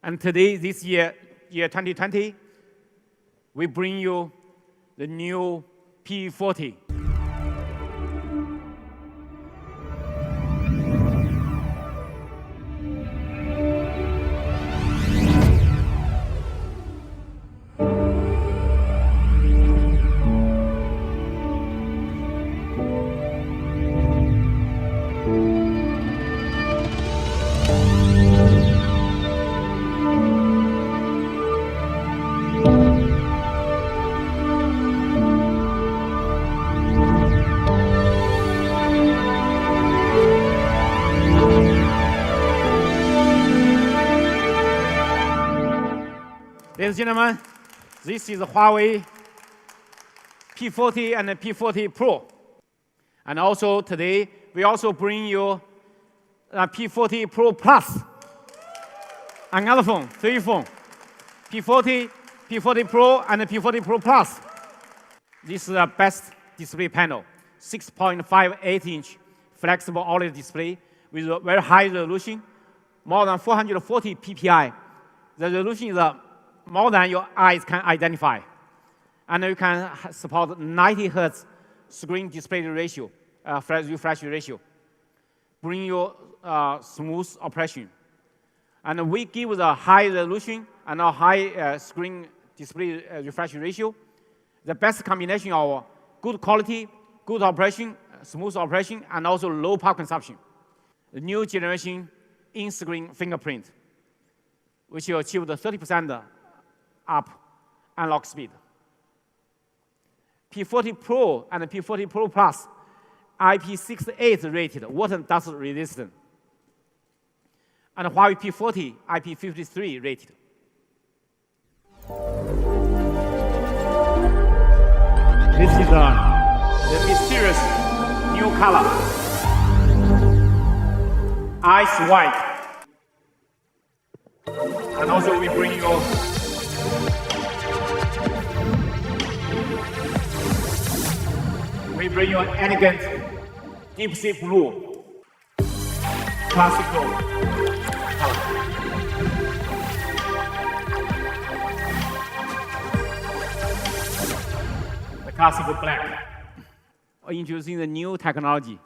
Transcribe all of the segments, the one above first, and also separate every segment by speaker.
Speaker 1: And today, this year 2020, we bring you the new P40. Ladies and gentlemen, this is the Huawei P40 and the P40 Pro. And also today, we also bring you a P40 Pro Plus. Another phone, 3 phone. P40, P40 Pro, and the P40 Pro Plus. This is the best display panel. 6.58-inch flexible OLED display with a very high resolution, more than 440 ppi. The resolution is more than your eyes can identify. And you can support 90 Hz screen display ratio, refresh ratio, bring you smooth operation. And we give the high resolution and a high screen display refresh ratio, the best combination of good quality, good operation, smooth operation, and also low power consumption. The new generation in-screen fingerprint, which will achieve the 30% up unlock speed. P40 Pro and P40 Pro Plus, IP68 rated, water and dust resistant. And Huawei P40, IP53 rated. This is the mysterious new color. Ice white. And also we bring you an elegant deep sea blue, classical color. The classical black. Introducing the new technology.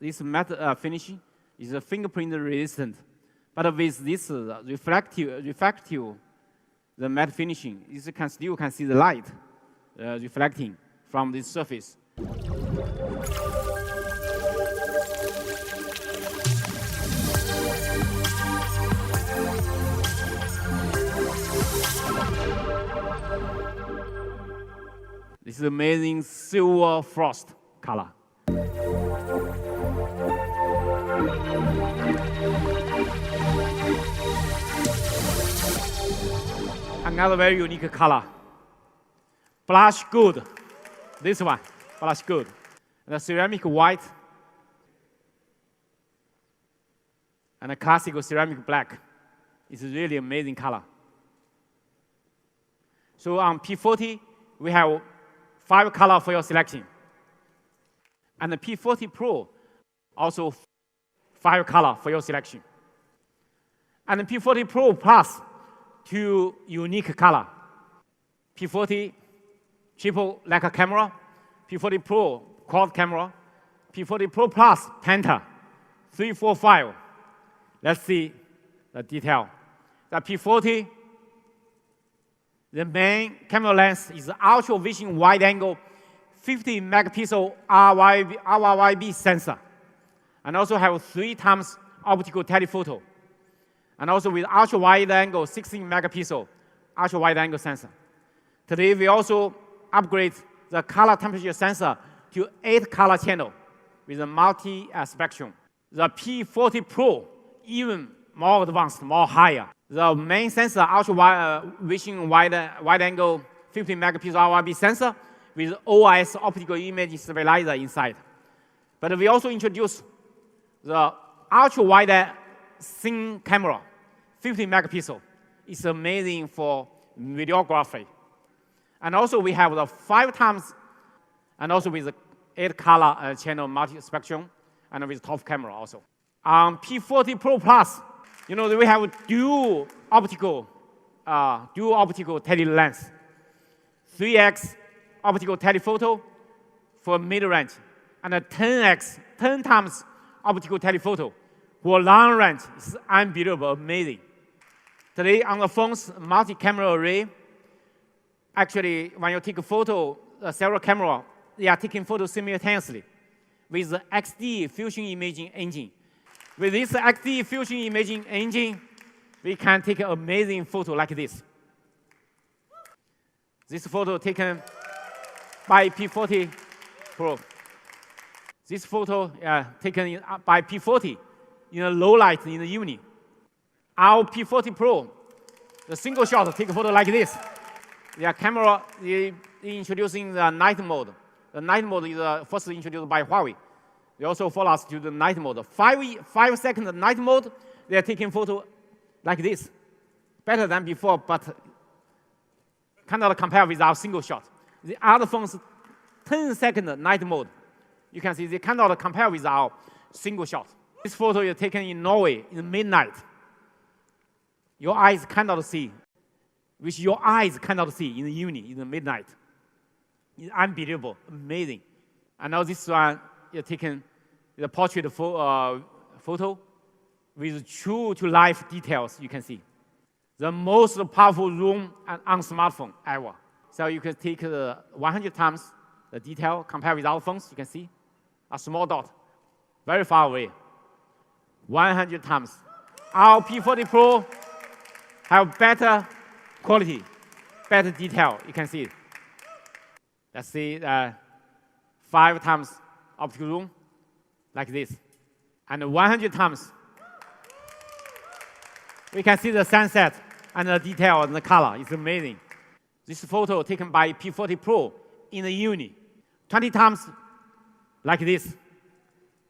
Speaker 1: This matte finishing is fingerprint resistant, but with this reflective, the matte finishing, you still can see the light reflecting from this surface. This is amazing silver frost color. Another very unique color. Blush gold. This one, blush gold. The ceramic white and a classical ceramic black. It's a really amazing color. So on P40, we have 5 colors for your selection. And the P40 Pro, also 5 colors for your selection. And the P40 Pro Plus, 2 unique colors. P40 triple like camera, P40 Pro quad camera, P40 Pro Plus penta, 3, 4, 5. Let's see the detail. The P40, the main camera lens is ultra vision wide angle 50 megapixel RYB sensor, and also have 3 times optical telephoto, and also with ultra wide angle 16 megapixel ultra wide angle sensor. Today we also upgrade the color temperature sensor to 8 color channel with a multi-spectrum. The P40 Pro even more advanced, more higher. The main sensor, ultra vision wide angle 50 megapixel RYB sensor with OIS optical image stabilizer inside. But we also introduced the ultra wide thin camera, 50 megapixel. It's amazing for videography. And also we have the 5 times, and also with the 8 color channel multi-spectrum, and with top camera also. On P40 Pro Plus, we have dual dual optical tele lens, 3x optical telephoto for mid-range, and a 10 times optical telephoto for long range. It's unbelievable, amazing. Today on the phone's multi-camera array, actually when you take a photo, several cameras, they are taking photos simultaneously with the XD fusion imaging engine. With this XD fusion imaging engine, we can take an amazing photo like this. This photo taken by P40 Pro. This photo taken by P40 in a low light in the evening. Our P40 Pro, the single shot, take a photo like this. The camera is introducing the night mode. The night mode is first introduced by Huawei. They also follow us to the night mode. 5-second night mode, they are taking photo like this. Better than before, but cannot compare with our single shot. The other phone's 10-second night mode. You can see they cannot compare with our single shot. This photo is taken in Norway in midnight. Your eyes cannot see, which your eyes cannot see in the evening, in the midnight. It's unbelievable, amazing. And now this one is taken the portrait photo with true to life details, you can see. The most powerful zoom on smartphone ever. So you can take 100 times the detail compared with our phones, you can see. A small dot, very far away. 100 times. Our P40 Pro have better quality, better detail, you can see it. Let's see 5 times optical zoom, like this. And 100 times. We can see the sunset and the detail and the color, it's amazing. This photo taken by P40 Pro in the evening. 20 times like this.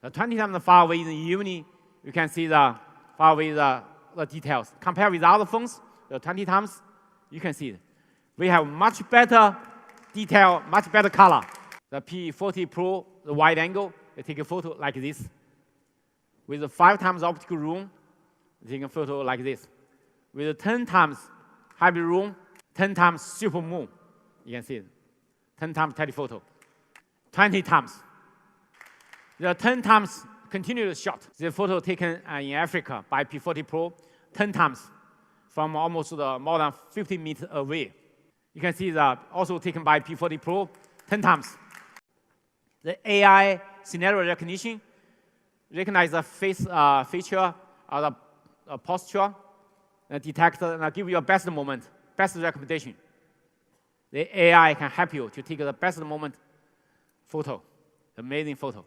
Speaker 1: 20 times far away in the evening, you can see the far away the details. Compared with other phones, the 20 times, you can see it. We have much better detail, much better color. The P40 Pro, the wide angle, they take a photo like this. With the 5 times optical zoom, they take a photo like this. With the 10 times hybrid zoom, 10 times super moon, you can see it. 10 times telephoto. 20 times. The 10 times continuous shot. The photo taken in Africa by P40 Pro, 10 times from almost more than 50 meters away. You can see that also taken by P40 Pro, 10 times. The AI scenario recognition recognize the face feature or the posture, and detect and give you a best moment, best recommendation. The AI can help you to take the best moment photo, amazing photo.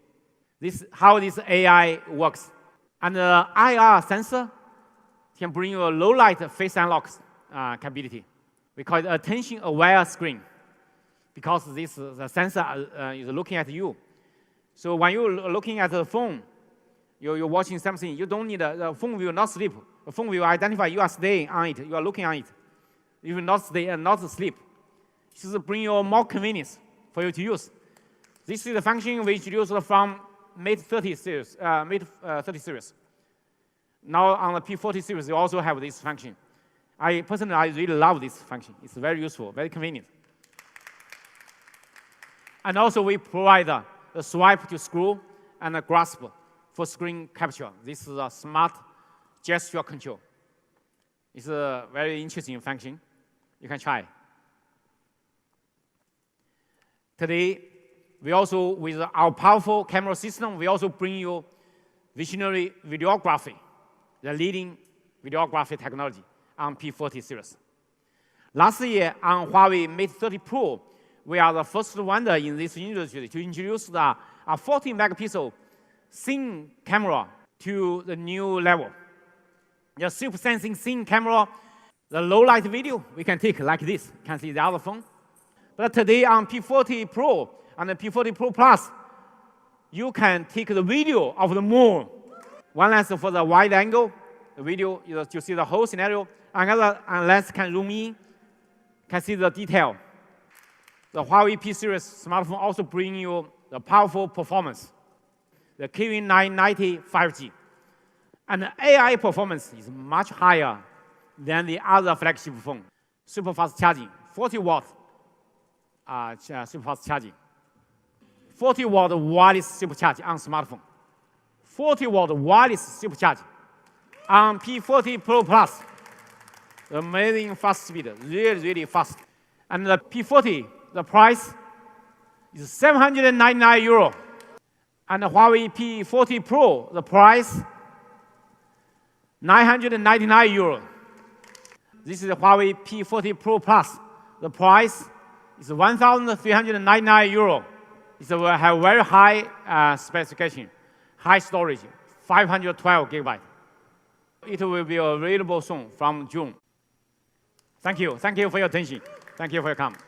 Speaker 1: This how this AI works. And the IR sensor can bring you a low light face unlock capability. We call it attention aware screen, because the sensor is looking at you. So when you're looking at the phone, you're watching something, you don't need the phone will not sleep. The phone will identify you are staying on it, you are looking on it. You will not stay and not sleep. This will bring you more convenience for you to use. This is the function we introduced from Mate 30 series. Now on the P40 series, we also have this function. I really love this function. It's very useful, very convenient. And also we provide the swipe to scroll and a grasp for screen capture. This is a smart gesture control. It's a very interesting function. You can try. Today, we also, with our powerful camera system, we also bring you visionary videography, the leading videography technology on P40 series. Last year on Huawei Mate 30 Pro, we are the first one in this industry to introduce a 40-megapixel scene camera to the new level. The super sensing scene camera, the low light video, we can take like this. You can see the other phone. But today on P40 Pro and the P40 Pro Plus, you can take the video of the moon. One lens for the wide angle, the video is to see the whole scenario. Another lens can zoom in, can see the detail. The Huawei P series smartphone also bring you the powerful performance, the Kirin 990 5G. And the AI performance is much higher than the other flagship phone. Super fast charging, 40-watt super fast charging. 40-watt wireless supercharge on smartphone. 40-watt wireless supercharge on P40 Pro Plus. Amazing fast speed, really fast. And the P40, the price is 799 euro. And the Huawei P40 Pro, the price 999 euro. This is the Huawei P40 Pro Plus. The price is 1,399 euro. It will have very high specification, high storage, 512 gigabyte. It will be available soon from June. Thank you for your attention. Thank you for your comment.